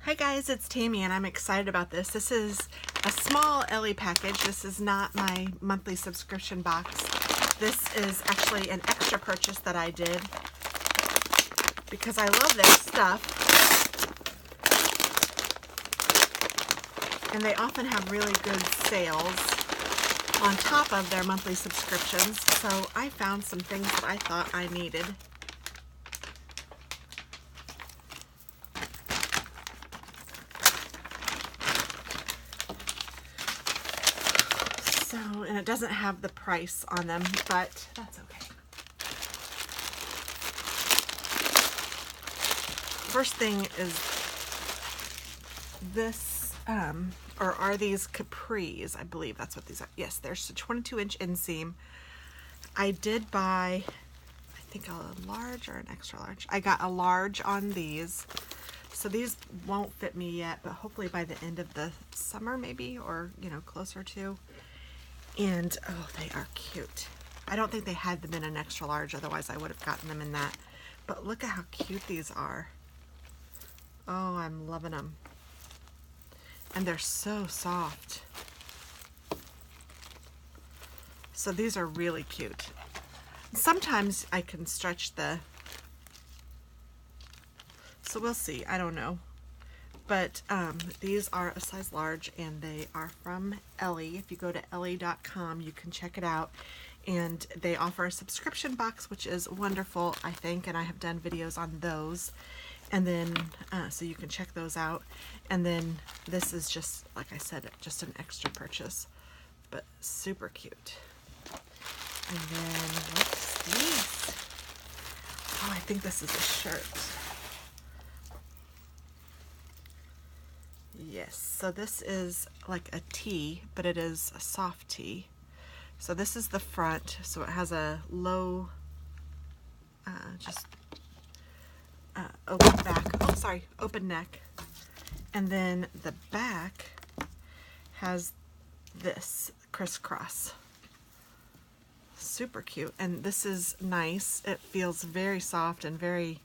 Hi guys, it's Tammy and I'm excited about this. This is a small Ellie package. This is not my monthly subscription box. This is actually an extra purchase that I did because I love their stuff. And they often have really good sales on top of their monthly subscriptions. So I found some things that I thought I needed. And it doesn't have the price on them, but that's okay. First thing is this, or are these capris? I believe that's what these are. Yes, there's a 22-inch inseam. I did buy, I think a large or an extra large. I got a large on these. So these won't fit me yet, but hopefully by the end of the summer maybe, or closer to. And oh, they are cute. I don't think they had them in an extra large, otherwise I would have gotten them in that. But look at how cute these are. Oh, I'm loving them. And they're so soft. So these are really cute. Sometimes I can stretch the, so we'll see, I don't know. But these are a size large and they are from Ellie. If you go to ellie.com, you can check it out. And they offer a subscription box, which is wonderful, I think. And I have done videos on those. And then, so you can check those out. And then this is just, like I said, just an extra purchase. But super cute. And then, what's this? Oh, I think this is a shirt. Yes, so this is like a tee, but it is a soft tee. So this is the front, so it has a low, open back, open neck. And then the back has this crisscross. Super cute, and this is nice. It feels very soft and very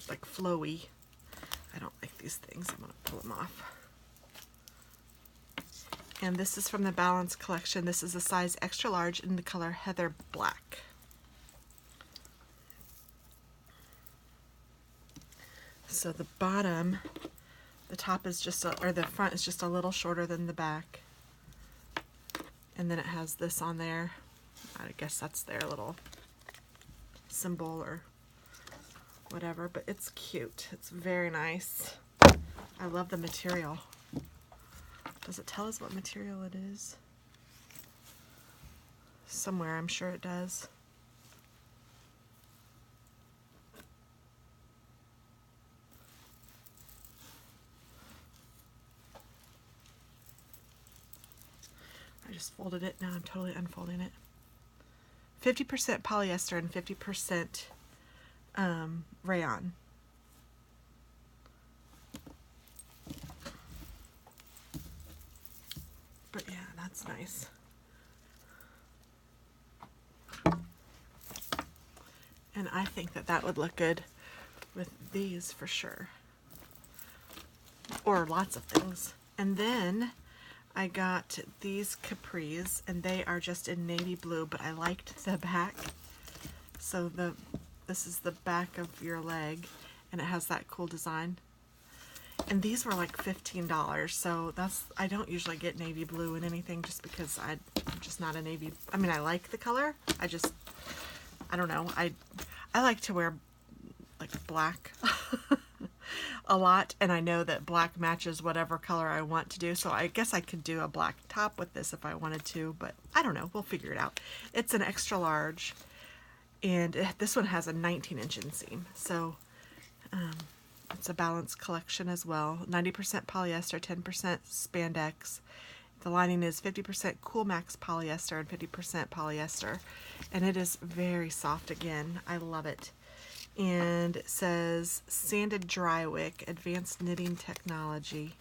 like flowy. I don't like these things. I'm going to pull them off. And this is from the Balance collection. This is a size extra large in the color Heather Black. So the bottom, the top is just, or the front is just a little shorter than the back. And then it has this on there. I guess that's their little symbol or whatever, but it's cute. It's very nice. I love the material. Does it tell us what material it is? Somewhere, I'm sure it does. I just folded it, now I'm totally unfolding it. 50% polyester and 50% rayon. But yeah, that's nice. And I think that that would look good with these for sure. Or lots of things. And then I got these capris, and they are just in navy blue, but I liked the back. So this is the back of your leg, and it has that cool design. And these were like $15, so I don't usually get navy blue in anything just because I'm just not a navy, I mean, I like the color, I don't know, I like to wear like black a lot, and I know that black matches whatever color I want to do, so I guess I could do a black top with this if I wanted to, but I don't know, we'll figure it out. It's an extra large, and this one has a 19-inch inseam, so it's a Balance collection as well. 90% polyester, 10% spandex. The lining is 50% Cool Max polyester and 50% polyester, and it is very soft again. I love it. And it says sanded dry wick, advanced knitting technology.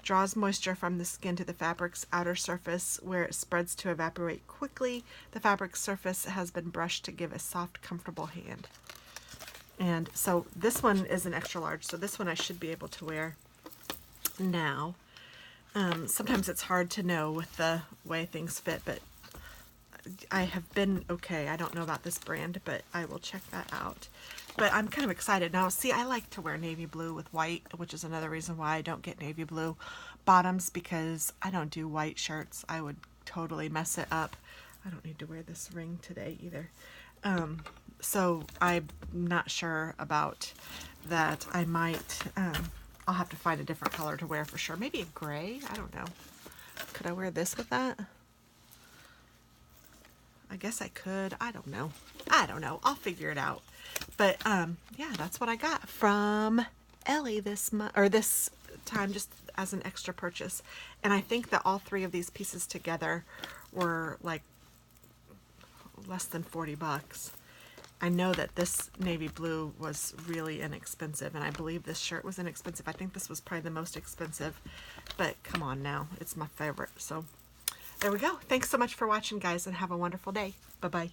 Draws moisture from the skin to the fabric's outer surface where it spreads to evaporate quickly. The fabric surface has been brushed to give a soft, comfortable hand. And so this one is an extra large, so this one I should be able to wear now. Sometimes it's hard to know with the way things fit, but I have been okay. I don't know about this brand, but I will check that out. But I'm kind of excited. Now, see, I like to wear navy blue with white, which is another reason why I don't get navy blue bottoms, because I don't do white shirts. I would totally mess it up. I don't need to wear this ring today either. So I'm not sure about that. I might, I'll have to find a different color to wear for sure. Maybe a gray? I don't know. Could I wear this with that? I guess I could. I don't know. I'll figure it out. But yeah, that's what I got from Ellie this month, or this time, just as an extra purchase. And I think that all three of these pieces together were like less than 40 bucks. I know that this navy blue was really inexpensive, and I believe this shirt was inexpensive. I think this was probably the most expensive, but come on now, it's my favorite. So there we go. Thanks so much for watching, guys, and have a wonderful day. Bye-bye.